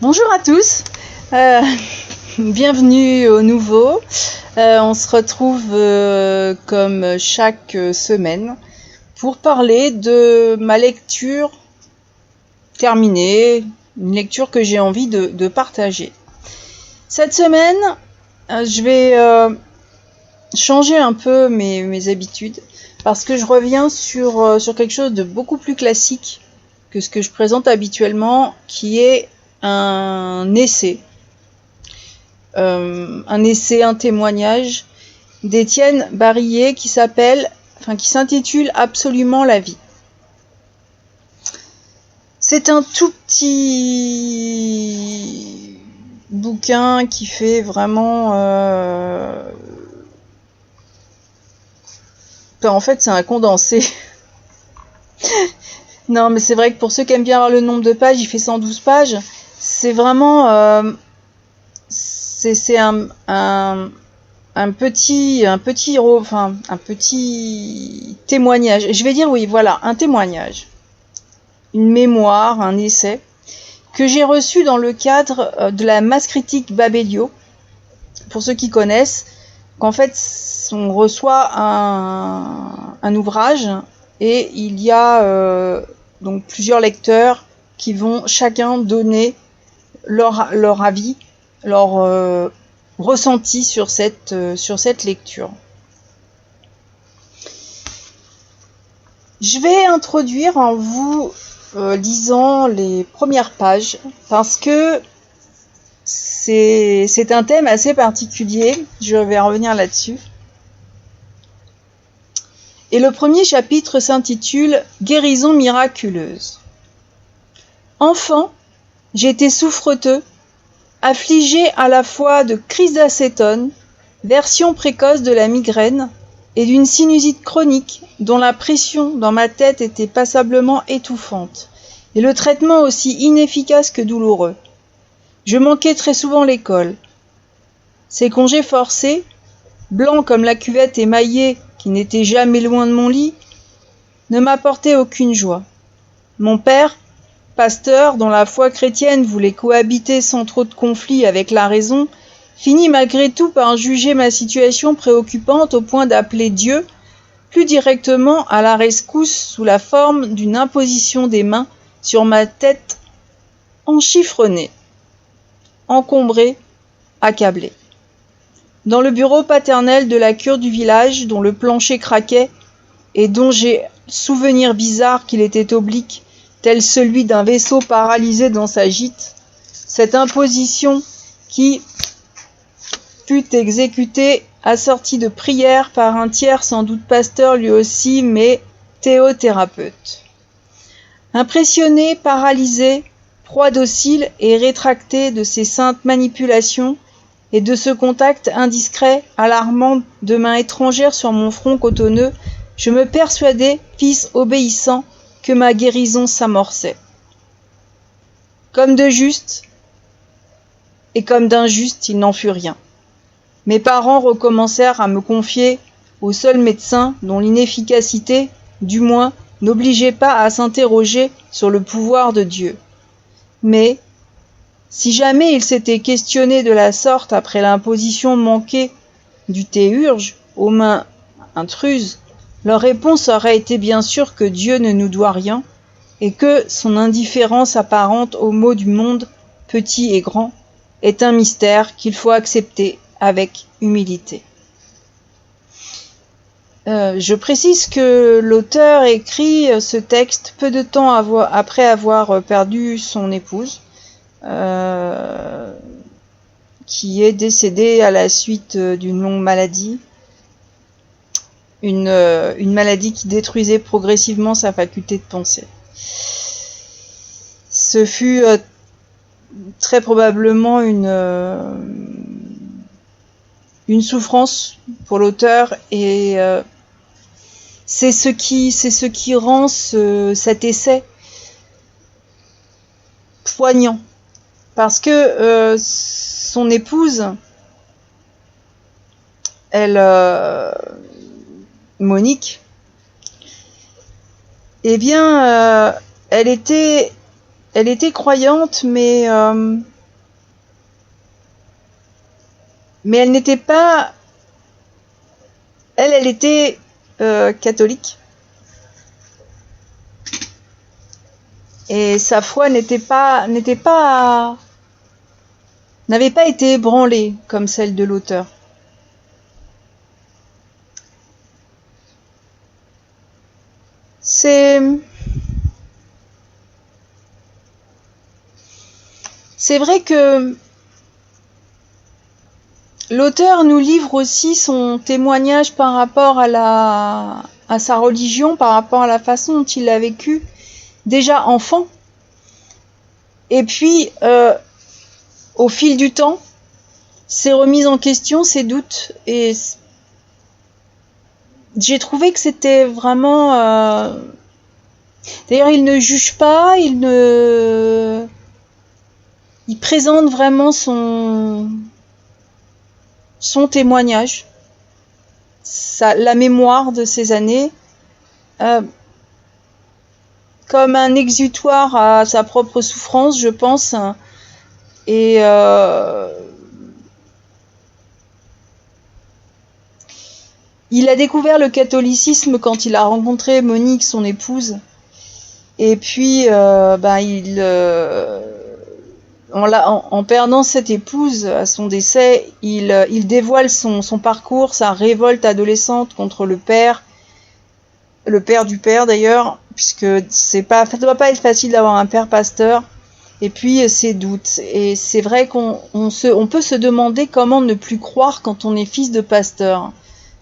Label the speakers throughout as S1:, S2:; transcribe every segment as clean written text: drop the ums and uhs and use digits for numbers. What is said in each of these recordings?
S1: Bonjour à tous, bienvenue au nouveau. On se retrouve comme chaque semaine pour parler de ma lecture terminée, une lecture que j'ai envie de partager. Cette semaine, je vais changer un peu mes habitudes parce que je reviens sur quelque chose de beaucoup plus classique que ce que je présente habituellement, qui est un essai, un témoignage d'Étienne Barillet qui s'intitule Absolument la vie. C'est un tout petit bouquin qui fait vraiment... en fait, c'est un condensé. Non, mais c'est vrai que pour ceux qui aiment bien avoir le nombre de pages, il fait 112 pages. C'est vraiment... c'est un petit témoignage. Je vais dire oui, voilà, un témoignage, une mémoire, un essai que j'ai reçu dans le cadre de la masse critique Babelio. Pour ceux qui connaissent, qu'en fait, on reçoit un ouvrage et il y a donc plusieurs lecteurs qui vont chacun donner leur avis, leur ressenti sur cette lecture. Je vais introduire en vous lisant les premières pages parce que c'est un thème assez particulier, je vais revenir là-dessus. Et le premier chapitre s'intitule « Guérison miraculeuse ». Enfant, j'étais souffreteux, affligé à la fois de crises d'acétone, version précoce de la migraine, et d'une sinusite chronique dont la pression dans ma tête était passablement étouffante, et le traitement aussi inefficace que douloureux. Je manquais très souvent l'école. Ces congés forcés, blancs comme la cuvette émaillée qui n'était jamais loin de mon lit, ne m'apportaient aucune joie. Mon père, pasteur dont la foi chrétienne voulait cohabiter sans trop de conflits avec la raison, finit malgré tout par juger ma situation préoccupante au point d'appeler Dieu plus directement à la rescousse sous la forme d'une imposition des mains sur ma tête enchiffronnée, encombrée, accablée. Dans le bureau paternel de la cure du village, dont le plancher craquait et dont j'ai souvenir bizarre qu'il était oblique, tel celui d'un vaisseau paralysé dans sa gîte, cette imposition qui fut exécutée assortie de prières par un tiers sans doute pasteur lui aussi, mais théothérapeute. Impressionné, paralysé, proie docile et rétracté de ces saintes manipulations et de ce contact indiscret, alarmant de mains étrangères sur mon front cotonneux, je me persuadai, fils obéissant, que ma guérison s'amorçait. Comme de juste et comme d'injuste, il n'en fut rien. Mes parents recommencèrent à me confier au seul médecin dont l'inefficacité, du moins, n'obligeait pas à s'interroger sur le pouvoir de Dieu. Mais, si jamais il s'était questionné de la sorte après l'imposition manquée du théurge aux mains intruses, leur réponse aurait été bien sûr que Dieu ne nous doit rien et que son indifférence apparente aux maux du monde, petit et grand, est un mystère qu'il faut accepter avec humilité. Je précise que l'auteur écrit ce texte peu de temps après avoir perdu son épouse, qui est décédée à la suite d'une longue maladie, une maladie qui détruisait progressivement sa faculté de penser. Ce fut très probablement une souffrance pour l'auteur et c'est ce qui rend cet essai poignant, parce que son épouse, Monique, eh bien, elle était elle était croyante, mais elle n'était pas... Elle était catholique. Et sa foi n'avait pas été ébranlée comme celle de l'auteur. C'est vrai que l'auteur nous livre aussi son témoignage par rapport à sa religion, par rapport à la façon dont il l'a vécu déjà enfant. Et puis, au fil du temps, ses remises en question, ses doutes. Et j'ai trouvé que c'était vraiment... D'ailleurs, il ne juge pas, il présente vraiment son témoignage, la mémoire de ces années, comme un exutoire à sa propre souffrance, je pense. Et il a découvert le catholicisme quand il a rencontré Monique, son épouse. Et puis, en perdant cette épouse à son décès, il dévoile son parcours, sa révolte adolescente contre le père du père d'ailleurs, puisque ça doit pas être facile d'avoir un père pasteur. Et puis ses doutes. Et c'est vrai qu'on peut se demander comment ne plus croire quand on est fils de pasteur.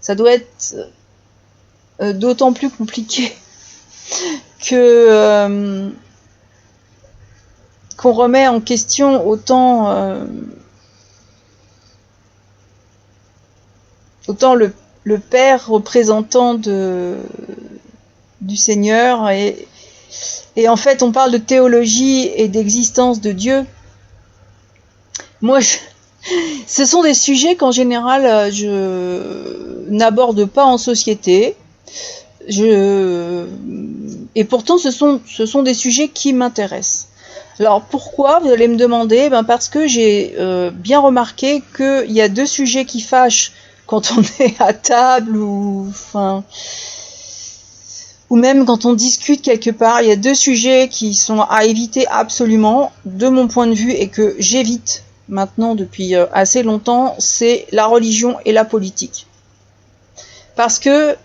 S1: Ça doit être d'autant plus compliqué que qu'on remet en question autant le père représentant du Seigneur, et en fait on parle de théologie et d'existence de Dieu. Moi, ce sont des sujets qu'en général je n'aborde pas en société. Et pourtant ce sont des sujets qui m'intéressent. Alors pourquoi, vous allez me demander? Parce que j'ai bien remarqué qu'il y a deux sujets qui fâchent quand on est à table ou même quand on discute quelque part. Il y a deux sujets qui sont à éviter absolument, de mon point de vue, et que j'évite maintenant depuis assez longtemps, c'est la religion et la politique. Parce que,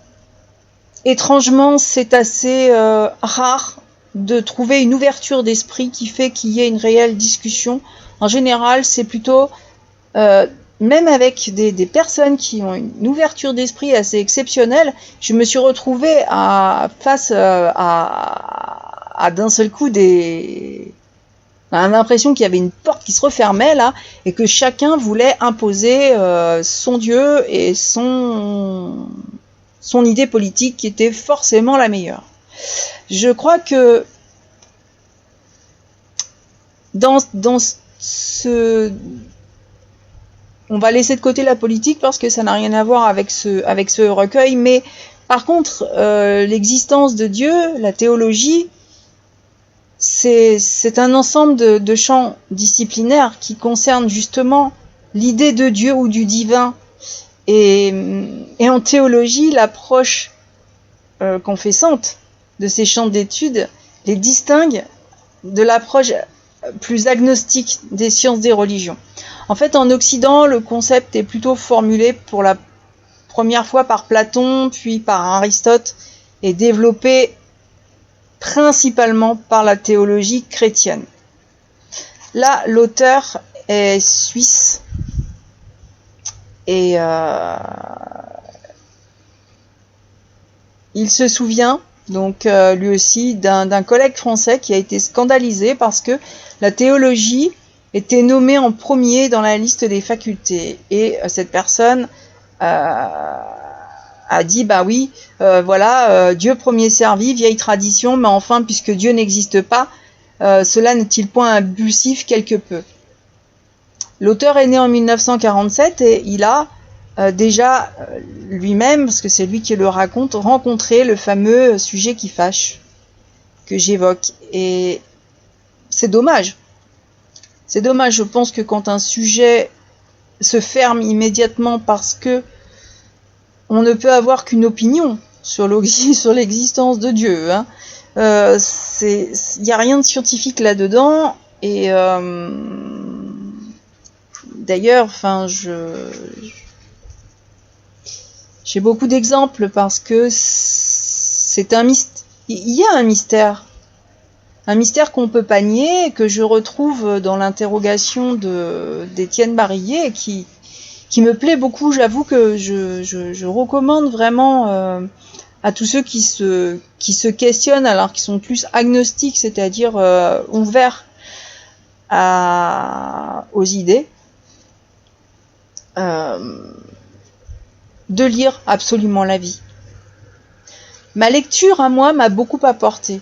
S1: étrangement, c'est assez rare de trouver une ouverture d'esprit qui fait qu'il y ait une réelle discussion. En général, c'est plutôt, même avec des personnes qui ont une ouverture d'esprit assez exceptionnelle, je me suis retrouvée face à d'un seul coup on a l'impression qu'il y avait une porte qui se refermait là, et que chacun voulait imposer son Dieu et son idée politique qui était forcément la meilleure. Je crois que dans ce... On va laisser de côté la politique parce que ça n'a rien à voir avec ce recueil, mais par contre, l'existence de Dieu, la théologie, c'est un ensemble de champs disciplinaires qui concernent justement l'idée de Dieu ou du divin. Et en théologie, l'approche confessante de ces champs d'études les distingue de l'approche plus agnostique des sciences des religions. En fait, en Occident, le concept est plutôt formulé pour la première fois par Platon, puis par Aristote, et développé principalement par la théologie chrétienne. Là, l'auteur est suisse, et il se souvient donc lui aussi d'un collègue français qui a été scandalisé parce que la théologie était nommée en premier dans la liste des facultés, et cette personne a dit oui, Dieu premier servi, vieille tradition, mais enfin puisque Dieu n'existe pas, cela n'est-il point abusif quelque peu? L'auteur est né en 1947 et il a déjà lui-même, parce que c'est lui qui le raconte, rencontré le fameux sujet qui fâche que j'évoque. Et c'est dommage. C'est dommage, je pense que quand un sujet se ferme immédiatement parce que on ne peut avoir qu'une opinion sur l'existence de Dieu, hein. Il n'y a rien de scientifique là-dedans, et d'ailleurs, j'ai beaucoup d'exemples parce que c'est un mystère. Il y a un mystère qu'on peut pas nier, que je retrouve dans l'interrogation d'Étienne Barillet, qui me plaît beaucoup. J'avoue que je recommande vraiment à tous ceux qui se questionnent, alors qu'ils sont plus agnostiques, c'est-à-dire ouverts aux idées, de lire absolument la vie. Ma lecture à moi m'a beaucoup apporté.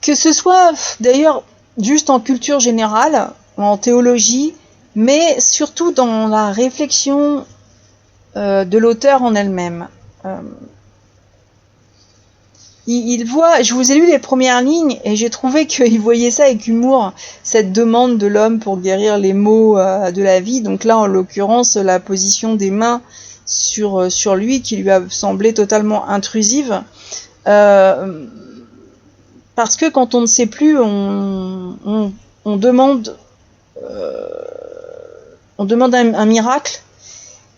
S1: Que ce soit d'ailleurs juste en culture générale, en théologie, mais surtout dans la réflexion de l'auteur en elle-même. Je vous ai lu les premières lignes et j'ai trouvé qu'il voyait ça avec humour, cette demande de l'homme pour guérir les maux de la vie. Donc là, en l'occurrence, la position des mains sur lui qui lui a semblé totalement intrusive. Parce que quand on ne sait plus, on demande un miracle,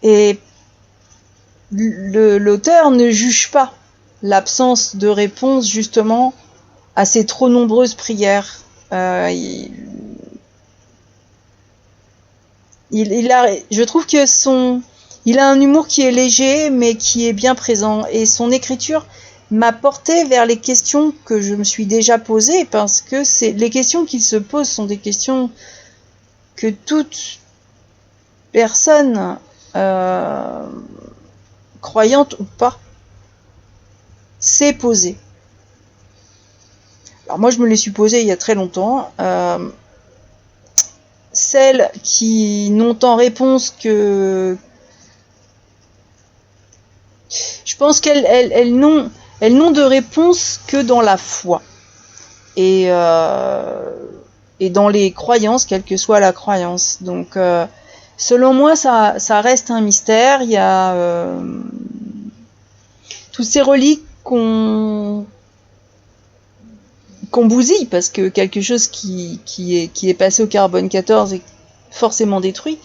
S1: et l'auteur ne juge pas l'absence de réponse justement à ces trop nombreuses prières. Je trouve que il a un humour qui est léger mais qui est bien présent, et son écriture m'a porté vers les questions que je me suis déjà posées, parce que les questions qu'il se pose sont des questions que toute personne, croyante ou pas, s'est posée. Alors moi je me les suis posées il y a très longtemps. Celles qui n'ont en réponse que... Je pense qu'elles n'ont de réponse que dans la foi. Et dans les croyances, quelle que soit la croyance. Donc, selon moi, ça reste un mystère. Il y a toutes ces reliques qu'on bousille, parce que quelque chose qui est passé au carbone 14 est forcément détruit.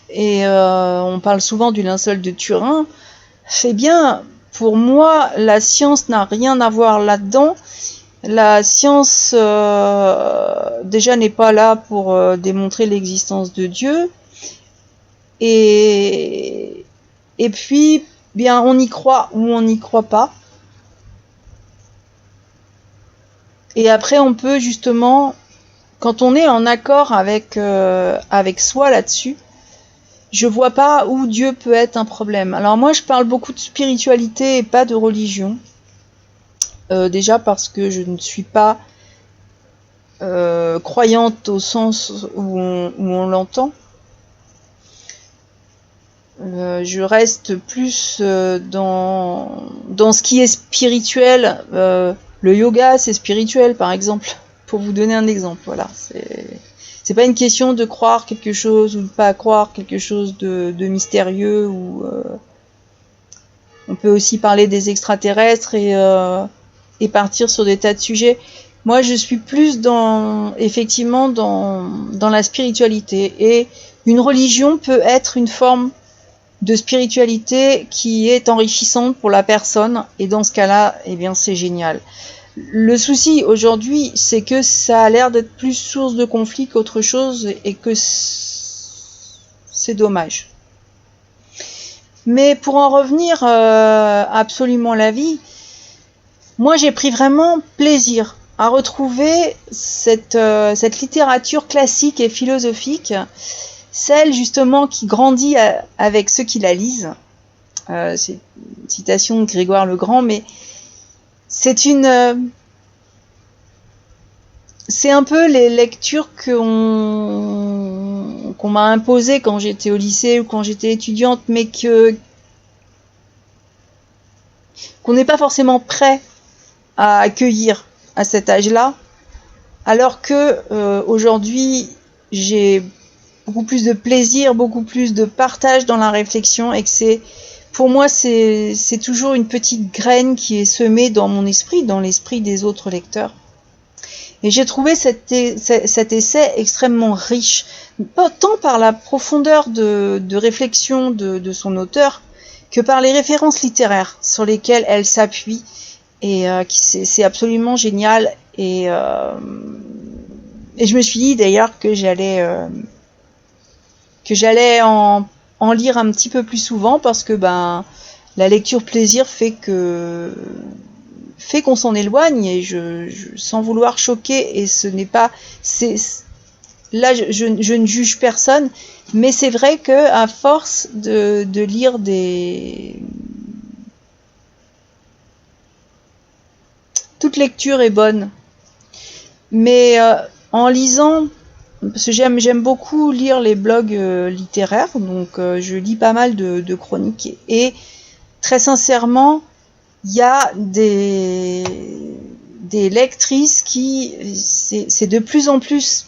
S1: Et on parle souvent du linceul de Turin. Eh bien, pour moi, la science n'a rien à voir là-dedans. La science déjà n'est pas là pour démontrer l'existence de Dieu, et puis bien on y croit ou on n'y croit pas, et après on peut justement, quand on est en accord avec soi là-dessus, je vois pas où Dieu peut être un problème. Alors moi je parle beaucoup de spiritualité et pas de religion. Déjà parce que je ne suis pas croyante au sens où on l'entend. Je reste plus dans ce qui est spirituel. Le yoga, c'est spirituel, par exemple, pour vous donner un exemple. Voilà, c'est pas une question de croire quelque chose ou de pas croire quelque chose de mystérieux. Ou on peut aussi parler des extraterrestres et partir sur des tas de sujets. Moi, je suis plus effectivement dans la spiritualité, et une religion peut être une forme de spiritualité qui est enrichissante pour la personne, et dans ce cas-là, eh bien, c'est génial. Le souci aujourd'hui, c'est que ça a l'air d'être plus source de conflit qu'autre chose, et que c'est dommage. Mais pour en revenir absolument à la vie, moi j'ai pris vraiment plaisir à retrouver cette littérature classique et philosophique, celle justement qui grandit avec ceux qui la lisent. C'est une citation de Grégoire le Grand, mais c'est un peu les lectures qu'on m'a imposées quand j'étais au lycée ou quand j'étais étudiante, mais qu'on n'est pas forcément prêt à accueillir à cet âge-là, alors que aujourd'hui j'ai beaucoup plus de plaisir, beaucoup plus de partage dans la réflexion, et que pour moi c'est toujours une petite graine qui est semée dans mon esprit, dans l'esprit des autres lecteurs. Et j'ai trouvé cet essai extrêmement riche, tant par la profondeur de réflexion de son auteur, que par les références littéraires sur lesquelles elle s'appuie, et c'est absolument génial. Et je me suis dit d'ailleurs que j'allais en lire un petit peu plus souvent, parce que la lecture plaisir fait qu'on s'en éloigne, et sans vouloir choquer, et ce n'est pas, là je ne juge personne, mais c'est vrai que à force de lire toute lecture est bonne, mais en lisant, parce que j'aime beaucoup lire les blogs littéraires, donc je lis pas mal de chroniques, et très sincèrement, il y a des lectrices qui, c'est de plus en plus,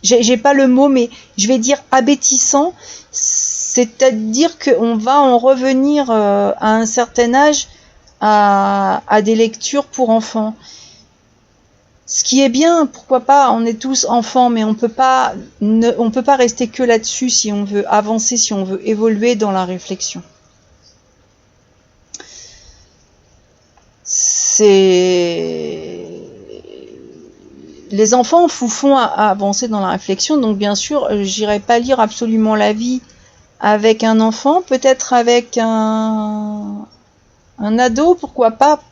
S1: j'ai pas le mot, mais je vais dire abêtissant, c'est-à-dire qu'on va en revenir à un certain âge à des lectures pour enfants. Ce qui est bien, pourquoi pas, on est tous enfants, mais on peut pas rester que là-dessus si on veut avancer, si on veut évoluer dans la réflexion. Les enfants vous font avancer dans la réflexion, donc bien sûr, j'irai pas lire absolument la vie avec un enfant, peut-être avec un ado, pourquoi pas,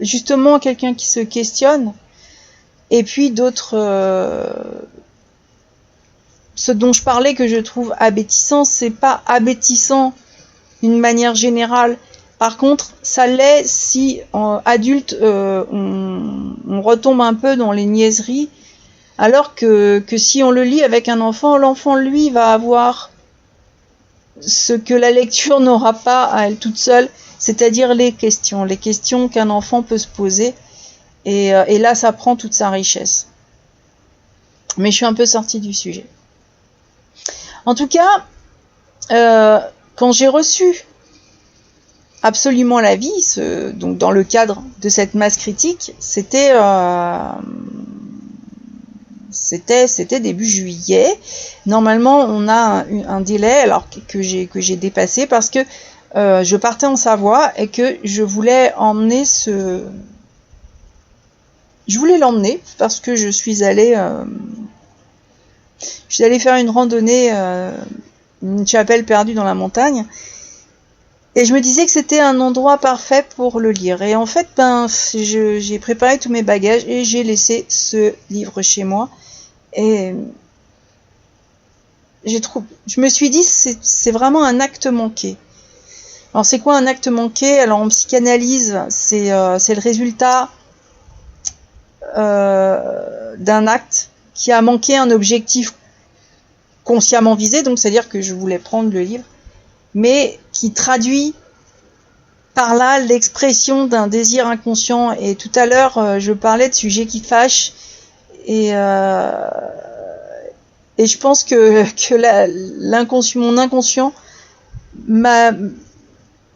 S1: justement quelqu'un qui se questionne. Et puis d'autres, ce dont je parlais que je trouve abêtissant, c'est pas abêtissant d'une manière générale. Par contre, ça l'est si adulte on retombe un peu dans les niaiseries, alors que si on le lit avec un enfant, l'enfant lui va avoir ce que la lecture n'aura pas à elle toute seule, c'est-à-dire les questions qu'un enfant peut se poser. Et là, ça prend toute sa richesse. Mais je suis un peu sortie du sujet. En tout cas, quand j'ai reçu Absolument la vie, donc dans le cadre de cette masse critique, c'était début juillet. Normalement, on a un délai, alors que j'ai dépassé, parce que je partais en Savoie et que je voulais l'emmener parce que je suis allée faire une randonnée, une chapelle perdue dans la montagne, et je me disais que c'était un endroit parfait pour le lire. Et en fait, j'ai préparé tous mes bagages et j'ai laissé ce livre chez moi. Et je me suis dit, c'est vraiment un acte manqué. Alors c'est quoi un acte manqué? Alors en psychanalyse, c'est le résultat d'un acte qui a manqué un objectif consciemment visé, donc c'est-à-dire que je voulais prendre le livre, mais qui traduit par là l'expression d'un désir inconscient. Et tout à l'heure, je parlais de sujets qui fâchent, et je pense que mon inconscient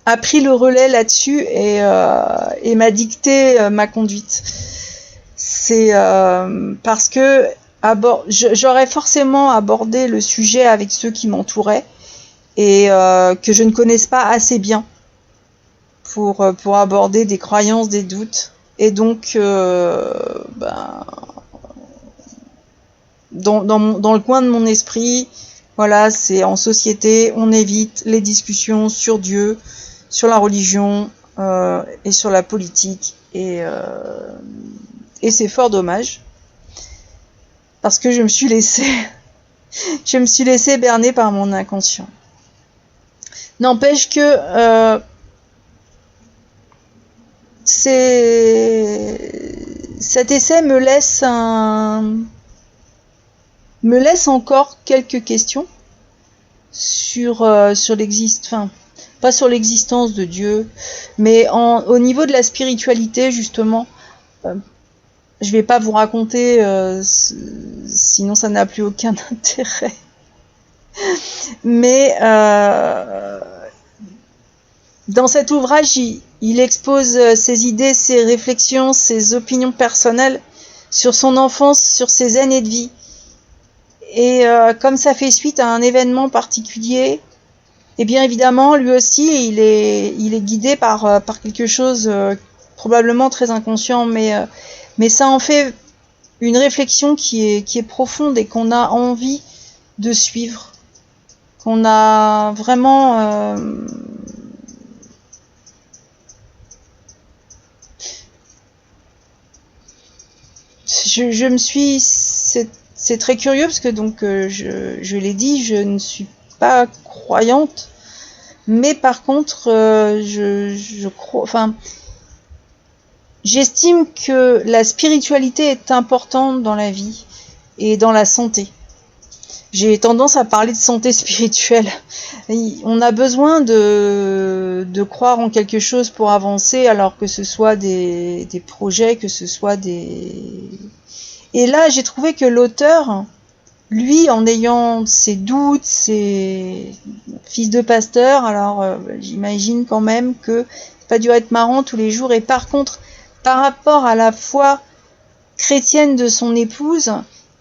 S1: a pris le relais là-dessus, et m'a dicté ma conduite. C'est parce que j'aurais forcément abordé le sujet avec ceux qui m'entouraient, et que je ne connaisse pas assez bien pour aborder des croyances, des doutes. Et donc dans le coin de mon esprit, voilà, c'est en société, on évite les discussions sur Dieu, sur la religion et sur la politique, et c'est fort dommage, parce que je me suis laissée berner par mon inconscient. N'empêche que cet essai me laisse encore quelques questions sur l'existence, pas sur l'existence de Dieu, mais au niveau de la spiritualité, justement. je vais pas vous raconter, sinon ça n'a plus aucun intérêt. Mais dans cet ouvrage, il expose ses idées, ses réflexions, ses opinions personnelles sur son enfance, sur ses années de vie. Et comme ça fait suite à un événement particulier, et bien évidemment, lui aussi, il est guidé par quelque chose probablement très inconscient, mais ça en fait une réflexion qui est profonde et qu'on a envie de suivre, qu'on a vraiment je me suis c'est très curieux parce que donc je l'ai dit, je ne suis pas croyante, mais par contre je crois, enfin j'estime que la spiritualité est importante dans la vie et dans la santé. J'ai tendance à parler de santé spirituelle. On a besoin de croire en quelque chose pour avancer, alors que ce soit des projets, que ce soit des... Et là, j'ai trouvé que l'auteur, lui, en ayant ses doutes, ses fils de pasteur, alors j'imagine quand même que c'est pas dû être marrant tous les jours. Et par contre, par rapport à la foi chrétienne de son épouse,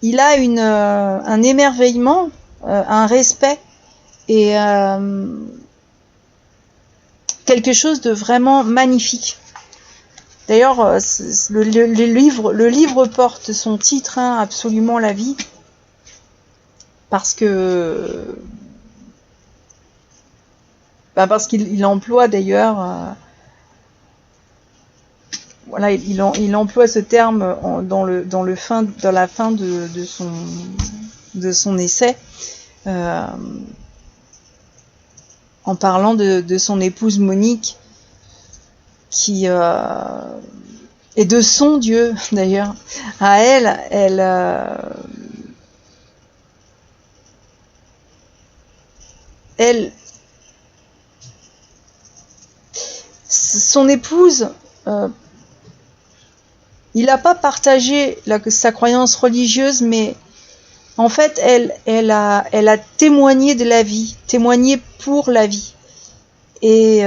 S1: il a un émerveillement, un respect et quelque chose de vraiment magnifique. D'ailleurs, le livre porte son titre, hein, Absolument la vie, parce qu'il emploie d'ailleurs, voilà, il emploie ce terme dans la fin de son essai, en parlant de son épouse Monique, qui et de son Dieu d'ailleurs. À elle, son épouse, il n'a pas partagé sa croyance religieuse, mais en fait, elle a témoigné de la vie, témoigné pour la vie. Et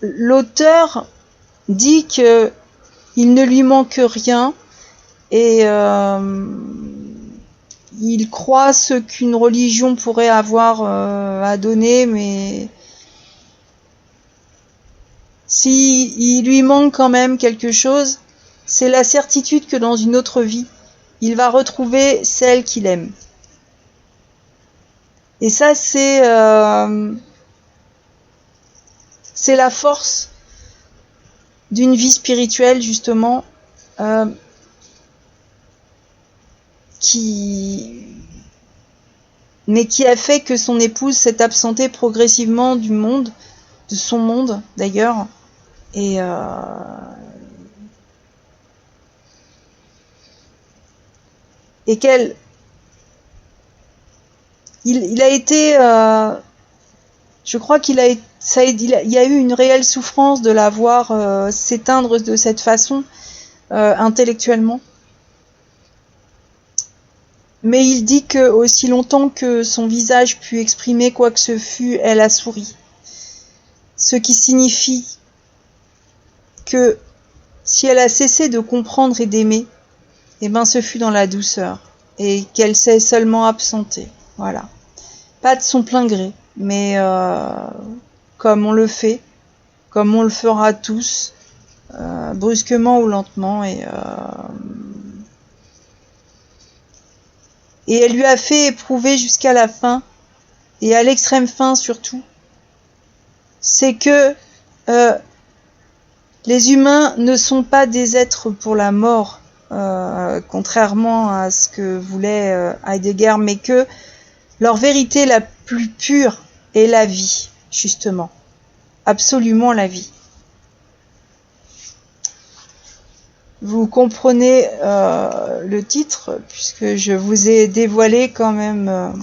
S1: l'auteur dit que il ne lui manque rien et il croit ce qu'une religion pourrait avoir à donner, mais il lui manque quand même quelque chose, c'est la certitude que dans une autre vie, il va retrouver celle qu'il aime. Et ça, c'est la force d'une vie spirituelle, justement, mais qui a fait que son épouse s'est absentée progressivement du monde, de son monde d'ailleurs, et il a été, je crois il y a eu une réelle souffrance de la voir s'éteindre de cette façon, intellectuellement. Mais il dit que aussi longtemps que son visage put exprimer quoi que ce fût, elle a souri. Ce qui signifie que si elle a cessé de comprendre et d'aimer, eh ben ce fut dans la douceur, et qu'elle s'est seulement absentée. Voilà. Pas de son plein gré, mais comme on le fait, comme on le fera tous, brusquement ou lentement, et elle lui a fait éprouver jusqu'à la fin, et à l'extrême fin surtout, c'est que les humains ne sont pas des êtres pour la mort, contrairement à ce que voulait Heidegger, mais que leur vérité la plus pure est la vie, justement. Absolument la vie. Vous comprenez le titre, puisque je vous ai dévoilé quand même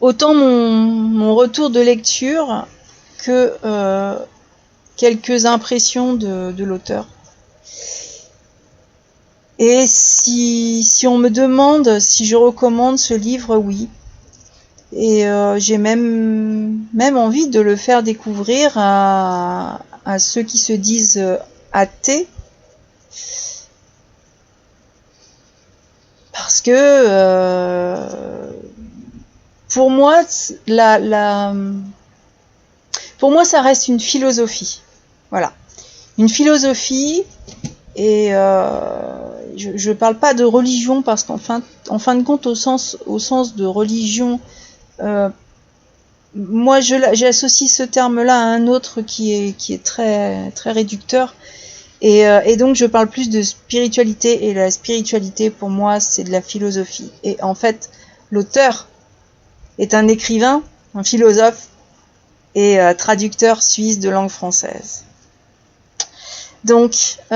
S1: autant mon retour de lecture que quelques impressions de l'auteur. Et si on me demande si je recommande ce livre, oui. Et j'ai même envie de le faire découvrir à ceux qui se disent athées. Parce que pour moi, pour moi, ça reste une philosophie. Voilà. Une philosophie, et je ne parle pas de religion, parce qu'en fin de compte, au sens de religion, moi j'associe ce terme-là à un autre qui est très, très réducteur. Et donc je parle plus de spiritualité, et la spiritualité pour moi c'est de la philosophie. Et en fait, l'auteur est un écrivain, un philosophe et traducteur suisse de langue française. Donc il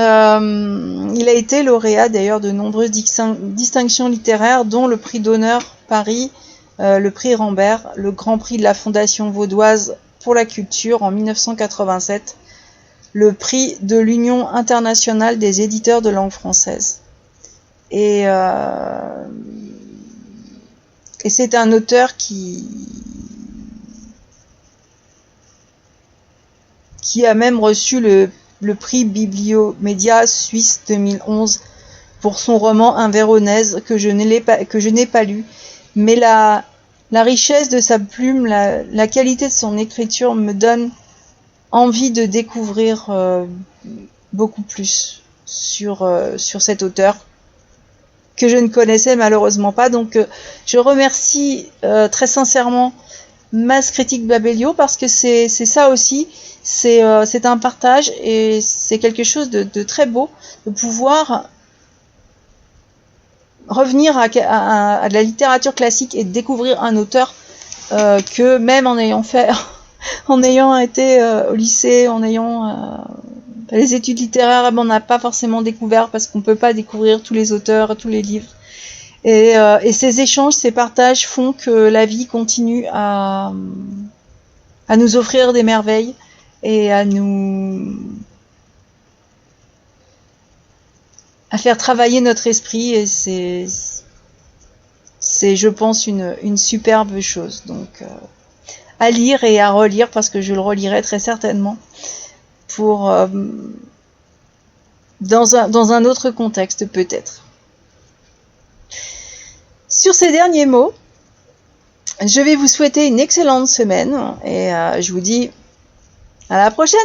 S1: a été lauréat d'ailleurs de nombreuses distinctions littéraires, dont le prix d'honneur Paris, le prix Rambert, le grand prix de la Fondation vaudoise pour la culture en 1987, le prix de l'Union internationale des éditeurs de langue française. Et c'est un auteur qui a même reçu le prix Bibliomédia Suisse 2011 pour son roman Un Véronèse, que je n'ai pas lu. Mais la richesse de sa plume, la qualité de son écriture me donne envie de découvrir beaucoup plus sur cet auteur que je ne connaissais malheureusement pas. Donc je remercie très sincèrement Mass Critique Babelio, parce que c'est ça aussi, c'est un partage, et c'est quelque chose de très beau de pouvoir revenir à de la littérature classique et de découvrir un auteur que même en ayant fait en ayant été au lycée, en ayant les études littéraires, on n'a pas forcément découvert, parce qu'on ne peut pas découvrir tous les auteurs, tous les livres. Et ces échanges, ces partages font que la vie continue à nous offrir des merveilles et à faire travailler notre esprit. Et c'est je pense, une superbe chose. Donc à lire et à relire, parce que je le relirai très certainement pour dans un autre contexte peut-être. Sur ces derniers mots, je vais vous souhaiter une excellente semaine, et je vous dis à la prochaine.